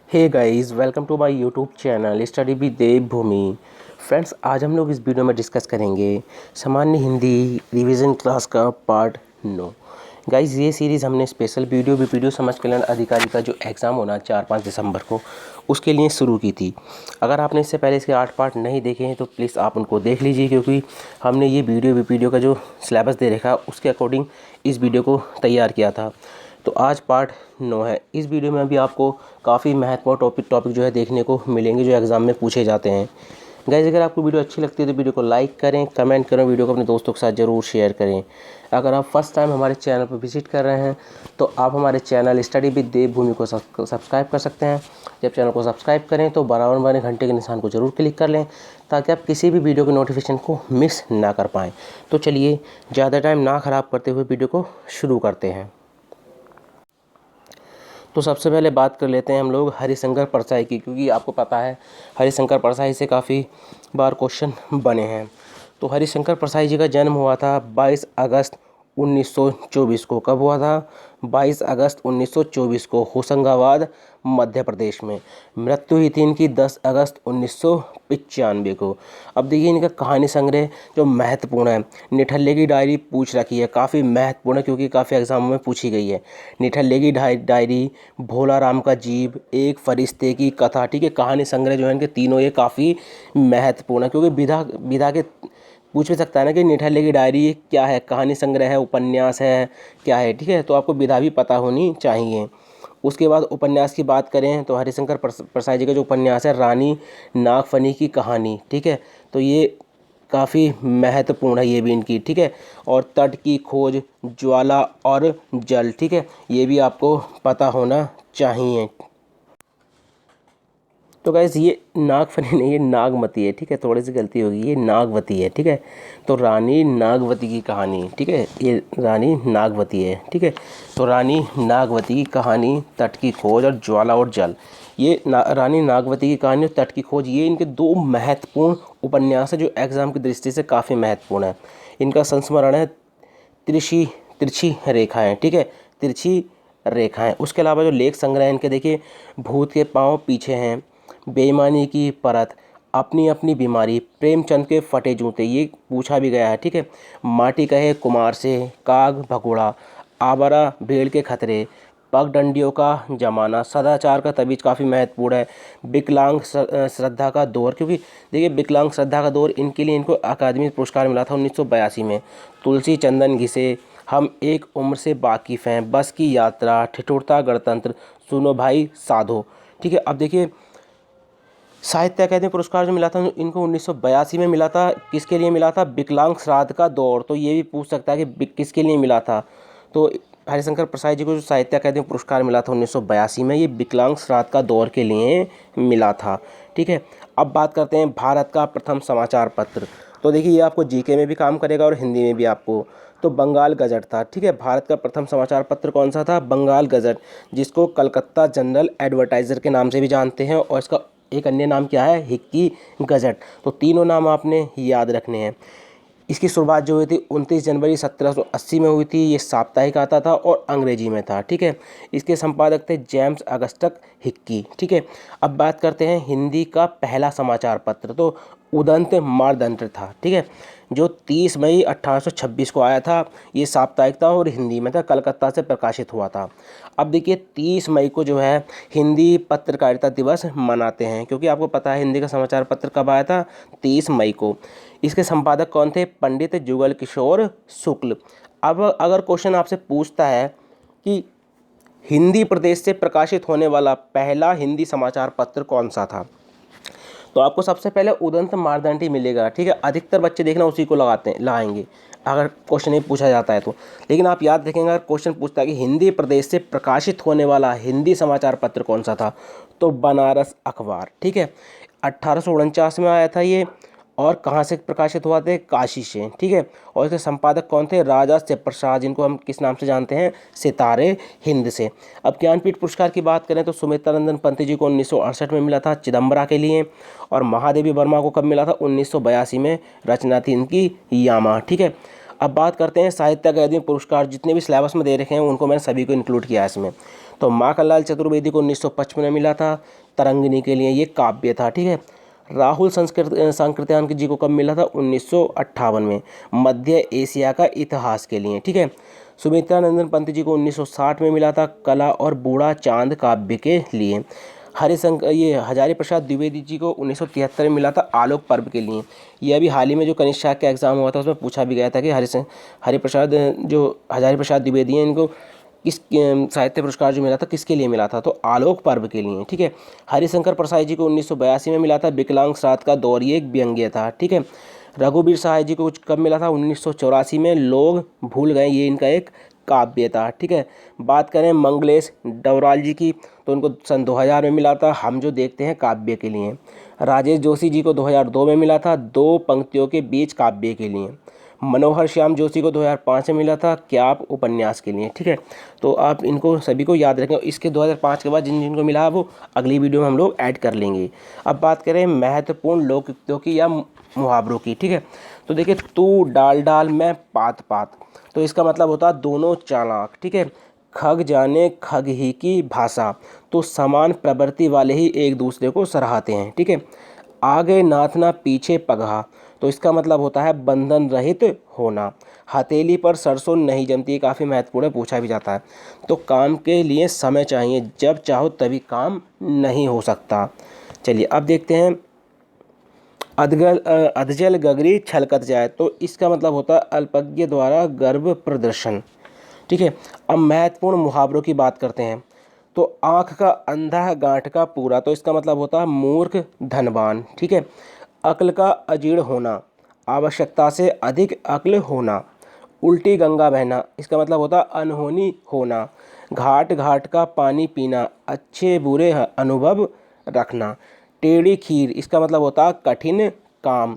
Hey guys, welcome to my YouTube channel study with Devbhoomi. Friends, आज हम लोग इस वीडियो में डिस्कस करेंगे सामान्य हिंदी रिवीजन क्लास का पार्ट 9। गाइस, ये सीरीज़ हमने स्पेशल वीडियो समाज कल्याण अधिकारी का जो एग्ज़ाम होना 4-5 दिसंबर को, उसके लिए शुरू की थी। अगर आपने इससे पहले इसके 8 पार्ट नहीं देखे हैं तो प्लीज़ आप उनको देख लीजिए, क्योंकि हमने ये वीडियो का जो सिलेबस दे रखा उसके अकॉर्डिंग इस वीडियो को तैयार किया था। तो आज पार्ट 9 है। इस वीडियो में भी आपको काफ़ी महत्वपूर्ण टॉपिक जो है देखने को मिलेंगे जो एग्ज़ाम में पूछे जाते हैं। गाइस, अगर आपको वीडियो अच्छी लगती है तो वीडियो को लाइक करें, कमेंट करें, वीडियो को अपने दोस्तों के साथ ज़रूर शेयर करें। अगर आप फर्स्ट टाइम हमारे चैनल पर विजिट कर रहे हैं तो आप हमारे चैनल स्टडी विद देवभूमि को सब्सक्राइब कर सकते हैं। जब चैनल को सब्सक्राइब करें तो बराबर बने घंटे के निशान को ज़रूर क्लिक कर लें, ताकि आप किसी भी वीडियो के नोटिफिकेशन को मिस ना कर पाएँ। तो चलिए, ज़्यादा टाइम ना ख़राब करते हुए वीडियो को शुरू करते हैं। तो सबसे पहले बात कर लेते हैं हम लोग हरिशंकर परसाई की, क्योंकि आपको पता है हरिशंकर परसाई से काफ़ी बार क्वेश्चन बने हैं। तो हरिशंकर परसाई जी का जन्म हुआ था 22 अगस्त 1924 को। कब हुआ था? 22 अगस्त 1924 को होशंगाबाद, मध्य प्रदेश में। मृत्यु हुई थी इनकी 10 अगस्त 1995 को। अब देखिए, इनका कहानी संग्रह जो महत्वपूर्ण है, निठल्ले की डायरी पूछ रखी है, काफ़ी महत्वपूर्ण है क्योंकि काफ़ी एग्जामों में पूछी गई है। निठल्ले की डायरी, भोला राम का जीव, एक फरिश्ते की कथा, ठीक है। कहानी संग्रह जो है इनके तीनों ये काफ़ी महत्वपूर्ण है, क्योंकि विधा के पूछ भी सकता है ना कि निठल्ले की डायरी क्या है, कहानी संग्रह है, उपन्यास है, क्या है, ठीक है। तो आपको विधा भी पता होनी चाहिए। उसके बाद उपन्यास की बात करें तो हरिशंकर परसाई जी का जो उपन्यास है रानी नागफनी की कहानी, ठीक है। तो ये काफ़ी महत्वपूर्ण है ये भी इनकी, ठीक है। और तट की खोज, ज्वाला और जल, ठीक है, ये भी आपको पता होना चाहिए। तो गाइस, ये नागफनी नहीं, ये नागमती है, ठीक है। थोड़ी सी गलती होगी, ये नागवती है, ठीक है। तो रानी नागवती की कहानी, ठीक है, ये रानी नागवती है, ठीक है। तो रानी नागवती की कहानी, तट की खोज और ज्वाला और जल, ये रानी नागवती की कहानी और तट की खोज, ये इनके दो महत्वपूर्ण उपन्यास है जो एग्जाम की दृष्टि से काफ़ी महत्वपूर्ण है। इनका संस्मरण है तिरछी तिरछी रेखाएं, ठीक है, तिरछी रेखाएं। उसके अलावा जो लेख संग्रह है इनके, देखिए, भूत के पांव पीछे हैं, बेईमानी की परत, अपनी अपनी बीमारी, प्रेमचंद के फटे जूते, ये पूछा भी गया है, ठीक है। माटी कहे कुमार से, काग भगोड़ा, आवारा भेड़ के खतरे, पगडंडियों का जमाना, सदाचार का तबीज, काफ़ी महत्वपूर्ण है। विकलांग श्रद्धा का दौर, क्योंकि देखिए विकलांग श्रद्धा का दौर, इनके लिए इनको अकादमी पुरस्कार मिला था 1982 में। तुलसी चंदन घिसे, हम एक उम्र से वाकिफ़ हैं, बस की यात्रा, ठिठुरता गणतंत्र, सुनो भाई साधो, ठीक है। अब देखिए, साहित्य अकादमी पुरस्कार जो मिला था इनको 1982 में मिला था। किसके लिए मिला था? विकलांग श्राद्ध का दौर। तो ये भी पूछ सकता है कि किसके लिए मिला था। तो हरिशंकर प्रसाद जी को जो साहित्य अकादमी पुरस्कार मिला था 1982 में, ये विकलांग श्राद्ध का दौर के लिए मिला था, ठीक है। अब बात करते हैं भारत का प्रथम समाचार पत्र। तो देखिए, ये आपको जीके में भी काम करेगा और हिंदी में भी आपको। तो बंगाल गजट था, ठीक है। भारत का प्रथम समाचार पत्र कौन सा था? बंगाल गजट, जिसको कलकत्ता जनरल एडवर्टाइज़र के नाम से भी जानते हैं, और इसका एक अन्य नाम क्या है? Hickey gazette. तो तीनों नाम आपने याद रखने हैं। इसकी शुरुआत जो हुई थी 29 जनवरी 1780 में हुई थी। ये साप्ताहिक आता था और अंग्रेजी में था, ठीक है। इसके संपादक थे जेम्स अगस्टस हिक्की, ठीक है। अब बात करते हैं हिंदी का पहला समाचार पत्र। तो उदंत मानदंड था, ठीक है, जो 30 मई 1826 को आया था। ये साप्ताहिक था और हिंदी में था, कलकत्ता से प्रकाशित हुआ था। अब देखिए, 30 मई को जो है हिंदी पत्रकारिता दिवस मनाते हैं, क्योंकि आपको पता है हिंदी का समाचार पत्र कब आया था? 30 मई को। इसके संपादक कौन थे? पंडित जुगल किशोर शुक्ल। अब अगर क्वेश्चन आपसे पूछता है कि हिंदी प्रदेश से प्रकाशित होने वाला पहला हिंदी समाचार पत्र कौन सा था, तो आपको सबसे पहले उदंत मानदंड ही मिलेगा, ठीक है। अधिकतर बच्चे देखना उसी को लगाएंगे अगर क्वेश्चन ये पूछा जाता है तो। लेकिन आप याद रखेंगे, अगर क्वेश्चन पूछता है कि हिंदी प्रदेश से प्रकाशित होने वाला हिंदी समाचार पत्र कौन सा था, तो बनारस अखबार, ठीक है। 1849 में आया था ये, और कहाँ से प्रकाशित हुआ थे? काशी से, ठीक है। और इसके संपादक कौन थे? राजा शिवप्रसाद, जिनको हम किस नाम से जानते हैं? सितारे हिंद से। अब ज्ञानपीठ पुरस्कार की बात करें तो सुमित्रानंदन पंत जी को 1968 में मिला था चिदम्बरा के लिए, और महादेवी वर्मा को कब मिला था? 1982 में। रचना थी इनकी यामा, ठीक है। अब बात करते हैं साहित्य अकादमी पुरस्कार, जितने भी सिलेबस में दे रखे हैं उनको मैंने सभी को इंक्लूड किया है इसमें। तो माखनलाल चतुर्वेदी को 1955 में मिला था तरंगिणी के लिए, ये काव्य था, ठीक है। राहुल सांकृत्यायन जी को कब मिला था? 1958 में, मध्य एशिया का इतिहास के लिए, ठीक है। सुमित्रा नंदन पंत जी को 1960 में मिला था कला और बूढ़ा चांद काव्य के लिए। हजारी प्रसाद द्विवेदी जी को 1973 में मिला था आलोक पर्व के लिए। ये अभी हाल ही में जो कनिष्ठ शाह का एग्जाम हुआ था उसमें पूछा भी गया था कि हजारी प्रसाद द्विवेदी हैं, इनको किस साहित्य पुरस्कार जो मिला था किसके लिए मिला था? तो आलोक पर्व के लिए, ठीक है। हरिशंकर प्रसाद जी को 1982 में मिला था विकलांग श्राद्ध का दौर, ये एक व्यंग्य था, ठीक है। रघुवीर सहाय जी को कब मिला था? 1984 में, लोग भूल गए, ये इनका एक काव्य था, ठीक है। बात करें मंगलेश डवराल जी की, तो उनको सन 2000 में मिला था हम जो देखते हैं काव्य के लिए। राजेश जोशी जी को 2002 में मिला था दो पंक्तियों के बीच काव्य के लिए। मनोहर श्याम जोशी को 2005 में मिला था क्या आप उपन्यास के लिए, ठीक है। तो आप इनको सभी को याद रखें। इसके 2005 के बाद जिन जिनको मिला है वो अगली वीडियो में हम लोग ऐड कर लेंगे। अब बात करें महत्वपूर्ण लोकोक्तियों की या मुहावरों की, ठीक है। तो देखिए, तू डाल डाल मैं पात पात, तो इसका मतलब होता है दोनों चालाक, ठीक है। खग जाने खग ही की भाषा, तो समान प्रवृत्ति वाले ही एक दूसरे को सराहते हैं, ठीक है। आगे नाथना पीछे पगहा, तो इसका मतलब होता है बंधन रहित होना। हथेली पर सरसों नहीं जमती, ये काफ़ी महत्वपूर्ण है, पूछा भी जाता है। तो काम के लिए समय चाहिए, जब चाहो तभी काम नहीं हो सकता। चलिए अब देखते हैं, अधजल गगरी छलकत जाए, तो इसका मतलब होता है अल्पज्ञ द्वारा गर्व प्रदर्शन, ठीक है। अब महत्वपूर्ण मुहावरों की बात करते हैं। तो आँख का अंधा है गांठ का पूरा, तो इसका मतलब होता है मूर्ख धनवान, ठीक है। अक्ल का अजीर्ण होना, आवश्यकता से अधिक अक्ल होना। उल्टी गंगा बहना, इसका मतलब होता है अनहोनी होना। घाट घाट का पानी पीना, अच्छे बुरे अनुभव रखना। टेढ़ी खीर, इसका मतलब होता है कठिन काम।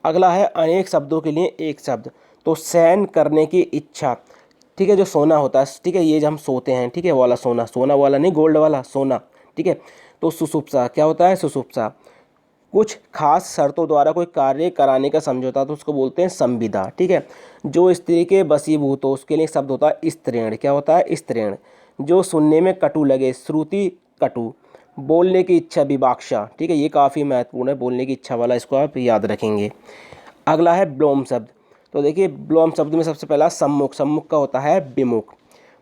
अगला है अनेक शब्दों के लिए एक शब्द, तो शयन करने की इच्छा, ठीक है, जो सोना होता है, ठीक है, ये जो हम सोते हैं, ठीक है, वाला सोना, सोना वाला नहीं, गोल्ड वाला सोना, ठीक है। तो सुसुप्सा क्या होता है? सुसुप्सा कुछ खास शर्तों द्वारा कोई कार्य कराने का समझौता, तो उसको बोलते हैं संविदा, ठीक है। जो स्त्री के वशीभूत हो उसके लिए एक शब्द होता है स्त्रीण, क्या होता है? स्त्रीण। जो सुनने में कटु लगे, श्रुति कटु। बोलने की इच्छा, विवाक्षा, ठीक है, ये काफ़ी महत्वपूर्ण है, बोलने की इच्छा वाला, इसको आप याद रखेंगे। अगला है ब्लोम शब्द, तो देखिए ब्लोम शब्द में सबसे पहला सम्मुख, सम्मुख का होता है विमुख।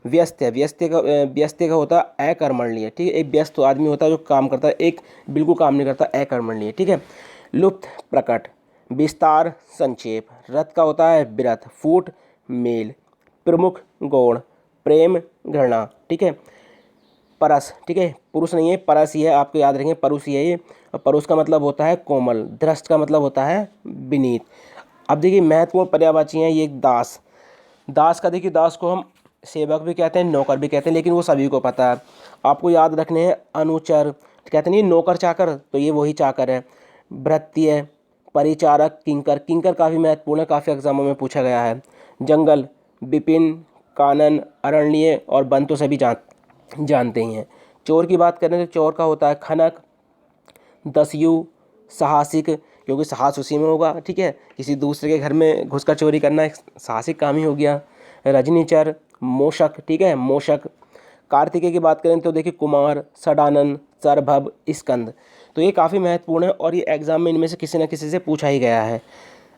व्यस्त है, व्यस्त का होता है अकर्मण्य, ठीक है। एक व्यस्त आदमी होता है जो काम करता है, एक बिल्कुल काम नहीं करता, अकर्मण्य, ठीक है। लुप्त प्रकट, विस्तार संक्षेप। रथ का होता है विरथ, फूट मेल। प्रमुख गौण, प्रेम घृणा, ठीक है। परस, ठीक है, पुरुष नहीं है, परस ही है, आपको याद रखेंगे, परुष ही है ये। और परुष का मतलब होता है कोमल। धृष्ट का मतलब होता है विनीत। अब देखिए महत्वपूर्ण पर्यायवाची हैं ये दास। दास का देखिए, दास को हम सेवक भी कहते हैं, नौकर भी कहते हैं, लेकिन वो सभी को पता है। आपको याद रखने हैं अनुचर, कहते नहीं नौकर चाकर, तो ये वही चाकर है। भृत्य, परिचारक, किंकर, किंकर काफ़ी महत्वपूर्ण है, काफ़ी एग्जामों में पूछा गया है। जंगल, विपिन, कानन, अरण्य और वन तो सभी जानते ही हैं। चोर की बात करें तो चोर का होता है खनक, दस्यु, साहसिक, क्योंकि साहस उसी में होगा, ठीक है। किसी दूसरे के घर में घुसकर चोरी करना एक साहसिक काम ही हो गया। रजनीचर, मोशक, ठीक है, मोशक। कार्तिकेय की बात करें तो देखिए कुमार, सडानन, सरभव, स्कंद, तो ये काफ़ी महत्वपूर्ण है और ये एग्जाम में इनमें से किसी न किसी से पूछा ही गया है।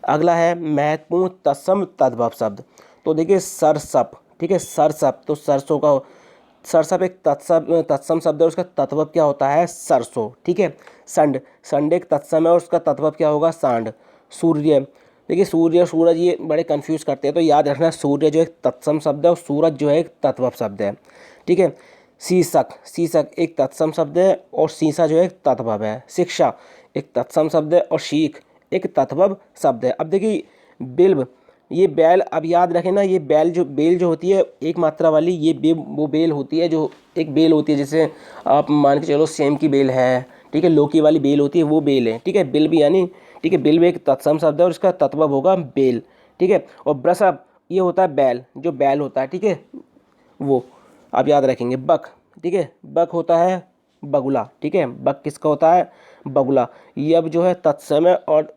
अगला है महत्वपूर्ण तत्सम तद्भव शब्द, तो देखिए सरसप, ठीक है, सरसप, तो सरसों का, सरसप एक तत्सम शब्द है, उसका तत्व क्या होता है? सरसों, ठीक है। संड, संड एक तत्सम है और उसका तत्व क्या होगा? सांड। सूर्य, देखिए सूर्य सूरज ये बड़े कंफ्यूज करते हैं, तो याद रखना सूर्य जो एक तत्सम शब्द है और सूरज जो है एक तत्व शब्द है, ठीक है। शीर्षक, शीर्षक एक तत्सम शब्द है और शीशा जो है एक तत्भव है। शिक्षा एक तत्सम शब्द है और शीख एक तत्भव शब्द है। अब देखिए बिल्ब, ये बैल, अब याद रखें ना, ये बेल जो होती है एक मात्रा वाली, ये वो बेल होती है, जो एक बेल होती है, जैसे आप मान के चलो सेम की बेल है, ठीक है, लौकी वाली बेल होती है, वो बेल है, ठीक है। बिल्ब यानी, ठीक है, बिल्ब एक तत्सम शब्द है और इसका तत्व होगा बेल, ठीक है। और ब्रसअप ये होता है बैल, जो बैल होता है, ठीक है, वो आप याद रखेंगे। बक, ठीक है, बक होता है बगुला, ठीक है, बक किसका होता है? बगुला। ये अब जो है तत्सम है और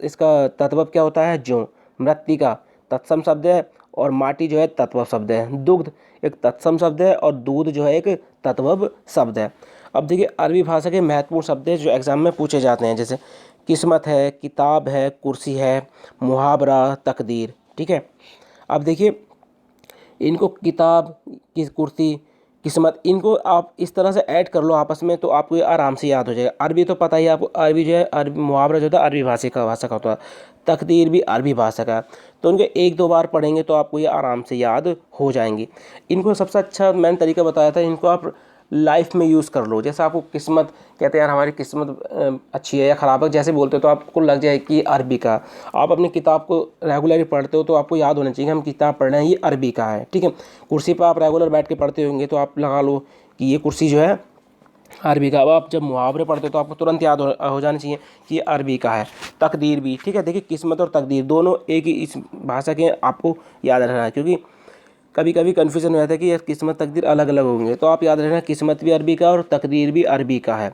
इसका तत्व क्या होता है? जो। मृत्तिका, तत्सम शब्द है और माटी जो है तत्व शब्द है। दुग्ध एक तत्सम शब्द है और दूध जो है एक तत्व शब्द है। अब देखिए अरबी भाषा के महत्वपूर्ण शब्द है जो एग्जाम में पूछे जाते हैं, जैसे किस्मत है, किताब है, कुर्सी है, मुहावरा, तकदीर। ठीक है, अब देखिए इनको किताब, कुर्सी, किस्मत, इनको आप इस तरह से ऐड कर लो आपस में तो आपको ये आराम से याद हो जाएगा। अरबी तो पता ही आपको, अरबी जो है, अरबी मुहावरा जो होता है अरबी भाषा का होता है, तकदीर भी अरबी भाषा का, तो उनको एक दो बार पढ़ेंगे तो आपको ये आराम से याद हो जाएंगी। इनको सबसे अच्छा मैंने तरीका बताया था, इनको आप लाइफ में यूज़ कर लो। जैसे आपको किस्मत कहते हैं यार हमारी किस्मत अच्छी है या ख़राब है, जैसे बोलते हो तो आपको लग जाए कि अरबी का। आप अपनी किताब को रेगुलरली पढ़ते हो तो आपको याद होना चाहिए कि हम किताब पढ़ रहे हैं, ये अरबी का है। ठीक है, कुर्सी पर आप रेगुलर बैठ के पढ़ते होंगे तो आप लगा लो कि ये कुर्सी जो है अरबी का। अब आप जब मुहावरे पढ़ते हो तो आपको तुरंत याद हो जाना चाहिए कि ये अरबी का है। तकदीर भी, ठीक है, देखिए किस्मत और तकदीर दोनों एक ही इस भाषा के आपको याद रखना है, क्योंकि कभी कभी कन्फ्यूजन हो जाता है कि ये किस्मत तकदीर अलग अलग होंगे, तो आप याद रखना किस्मत भी अरबी का और तकदीर भी अरबी का है।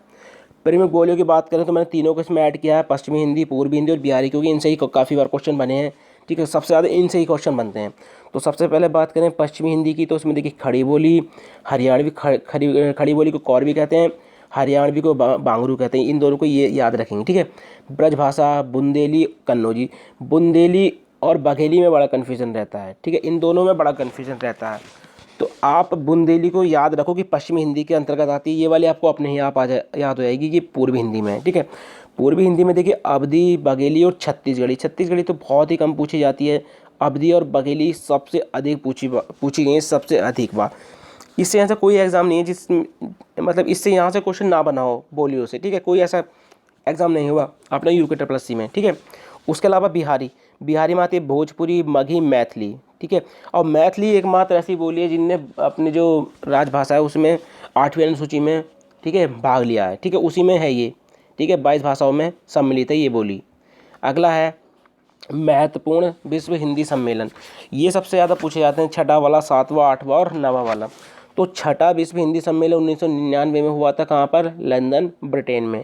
परिमित बोलियों की बात करें तो मैंने तीनों को इसमें ऐड किया है, पश्चिमी हिंदी, पूर्वी हिंदी और बिहारी, क्योंकि इनसे ही काफ़ी बार क्वेश्चन बने हैं। ठीक है, सबसे ज़्यादा इनसे ही क्वेश्चन बनते हैं। तो सबसे पहले बात करें पश्चिमी हिंदी की, तो उसमें देखिए खड़ी बोली, हरियाणवी, खड़ी बोली को कौर भी कहते हैं, हरियाणवी को बांगरू कहते हैं। इन दोनों को ये याद रखेंगे। ठीक है, ब्रजभाषा, बुंदेली, कन्नौजी। बुंदेली और बघेली में बड़ा कन्फ्यूजन रहता है। ठीक है, इन दोनों में बड़ा कन्फ्यूजन रहता है, तो आप बुंदेली को याद रखो कि पश्चिमी हिंदी के अंतर्गत आती है। ये वाली आपको अपने ही आप याद हो जाएगी कि पूर्वी हिंदी में है। ठीक है, पूर्वी हिंदी में देखिए अवधी, बघेली और छत्तीसगढ़ी। छत्तीसगढ़ी तो बहुत ही कम पूछी जाती है, अवधी और बघेली सबसे अधिक पूछी गई है, सबसे अधिक बार। इससे यहाँ से कोई एग्ज़ाम नहीं है जिस मतलब इससे यहाँ से क्वेश्चन ना बना हो बोलियों से। ठीक है, कोई ऐसा एग्ज़ाम नहीं हुआ अपने UKTPLC में। ठीक है, उसके अलावा बिहारी, बिहारी में आती है भोजपुरी, मगही, मैथिली। ठीक है, और मैथिली एकमात्र ऐसी बोली है जिनने अपने जो राजभाषा है उसमें 8वीं अनुसूची में, ठीक है, भाग लिया है। ठीक है, उसी में है ये। ठीक है, 22 भाषाओं में सम्मिलित है ये बोली। अगला है महत्वपूर्ण विश्व हिंदी सम्मेलन। ये सबसे ज़्यादा पूछे जाते हैं, छठा वाला, सातवां, आठवां और नवा वाला। तो छठा विश्व हिंदी सम्मेलन 1999 में हुआ था, कहाँ पर? लंदन, ब्रिटेन में।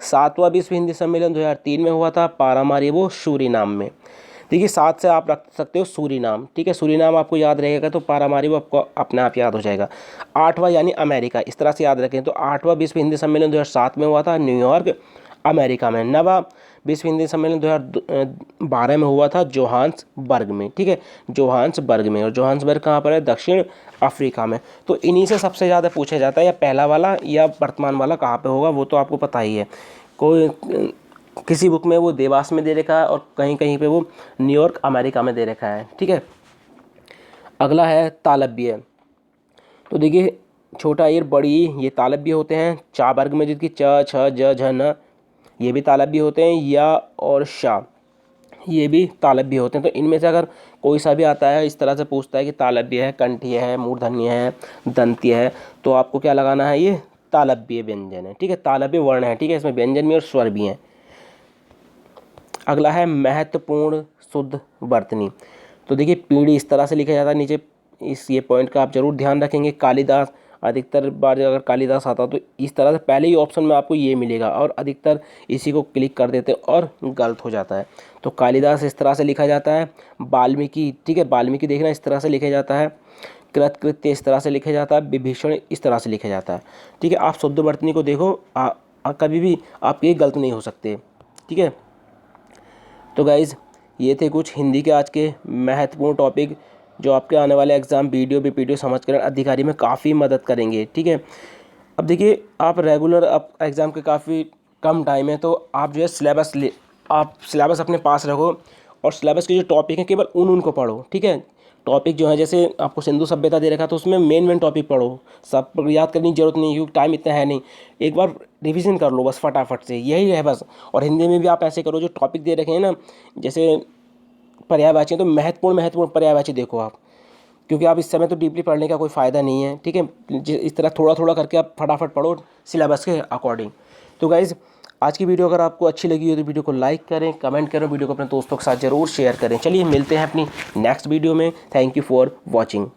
सातवां विश्व हिंदी सम्मेलन 2003 में हुआ था, पारामारिबो, सूरीनाम में। देखिए 7 से आप रख सकते हो सूरीनाम। ठीक है, सूरीनाम आपको याद रहेगा तो पारामारिबो आपको अपने आप याद हो जाएगा। 8वां यानी अमेरिका, इस तरह से याद रखें। तो 8वां विश्व हिंदी सम्मेलन 2007 में हुआ था, न्यूयॉर्क, अमेरिका में। 9वां विश्व हिंदी सम्मेलन 2012 में हुआ था, जोहान्सबर्ग में। ठीक है, जोहान्सबर्ग में, और जोहान्सबर्ग कहाँ पर है? दक्षिण अफ्रीका में। तो इन्हीं से सबसे ज़्यादा पूछा जाता है, या पहला वाला या वर्तमान वाला कहाँ पे होगा वो तो आपको पता ही है। कोई किसी बुक में वो देवास में दे रखा है और कहीं कहीं पे वो न्यूयॉर्क, अमेरिका में दे रखा है। ठीक है, अगला है तालव्य। तो देखिए छोटा ईर, बड़ी, ये तालव्य होते हैं। चा वर्ग में जिसकी च, छ, ज, झ, न, ये भी तालव्य होते हैं। या और शा, ये भी तालव्य होते हैं। तो इनमें से अगर कोई सा भी आता है, इस तरह से पूछता है कि तालव्य है, कंठीय है, मूर्धन्य है, दंतीय है, तो आपको क्या लगाना है? ये तालव्य व्यंजन है। ठीक है, तालव्य वर्ण है। ठीक है, इसमें व्यंजन भी और स्वर भी हैं। अगला है महत्वपूर्ण शुद्ध वर्तनी। तो देखिए पीढ़ी इस तरह से लिखा जाता है नीचे, इस ये पॉइंट का आप जरूर ध्यान रखेंगे। कालिदास, अधिकतर बार अगर कालिदास आता तो इस तरह से पहले ही ऑप्शन में आपको ये मिलेगा, और अधिकतर इसी को क्लिक कर देते और गलत हो जाता है। तो कालिदास इस तरह से लिखा जाता है। वाल्मीकि, ठीक है, वाल्मीकि देखना इस तरह से लिखा जाता है। कृतकृत्य इस तरह से लिखा जाता है। विभीषण इस तरह से लिखा जाता है। ठीक है, आप शुद्ध वर्तनी को देखो, कभी भी आप ये गलत नहीं हो सकते। ठीक है, तो गाइज़ ये थे कुछ हिंदी के आज के महत्वपूर्ण टॉपिक जो आपके आने वाले एग्ज़ाम वीडियो समझकर अधिकारी में काफ़ी मदद करेंगे। ठीक है, अब देखिए आप रेगुलर, अब एग्ज़ाम के काफ़ी कम टाइम है, तो आप जो है आप सिलेबस अपने पास रखो, और सिलेबस के जो टॉपिक हैं केवल उनको पढ़ो। ठीक है, टॉपिक जो है जैसे आपको सिंधु सभ्यता दे रखा तो उसमें मेन टॉपिक पढ़ो, सब याद करने की जरूरत नहीं, क्योंकि टाइम इतना है नहीं। एक बार रिवीजन कर लो बस फटाफट से, यही है बस। और हिंदी में भी आप ऐसे करो, जो टॉपिक दे रखे हैं ना, जैसे पर्यायवाची, तो महत्वपूर्ण पर्यायवाची देखो आप, क्योंकि आप इस समय तो डीपली पढ़ने का कोई फ़ायदा नहीं है। ठीक है, इस तरह थोड़ा थोड़ा करके आप फटाफट पढ़ो सिलेबस के अकॉर्डिंग। तो गाइज़ आज की वीडियो अगर आपको अच्छी लगी हो तो वीडियो को लाइक करें, कमेंट करें, वीडियो को अपने दोस्तों के साथ ज़रूर शेयर करें। चलिए मिलते हैं अपनी नेक्स्ट वीडियो में। Thank you for watching.